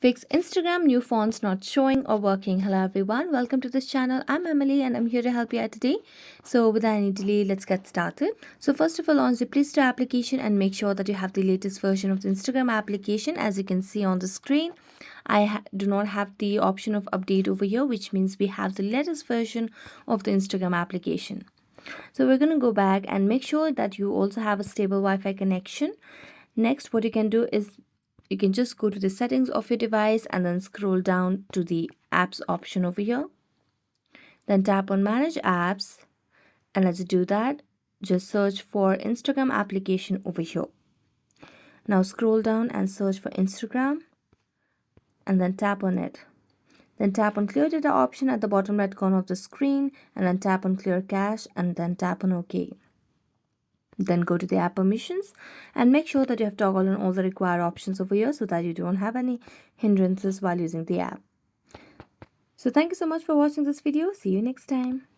Fix Instagram new fonts not showing or working. Hello everyone, welcome to this channel. I'm Emily and I'm here to help you out today. So without any delay, let's get started. So first of all, launch the Play Store application and make sure that you have the latest version of the Instagram application. As you can see on the screen, I do not have the option of update over here, which means we have the latest version of the Instagram application. So we're going to go back and make sure that you also have a stable Wi-Fi connection. Next, what you can do is you can just go to the settings of your device and then scroll down to the apps option over here. Then tap on manage apps, and let's do that. Just search for Instagram application over here. Now scroll down and search for Instagram and then tap on it. Then tap on clear data option at the bottom right corner of the screen and then tap on clear cache and then tap on OK. Then go to the app permissions and make sure that you have toggled on all the required options over here so that you don't have any hindrances while using the app. So thank you so much for watching this video. See you next time.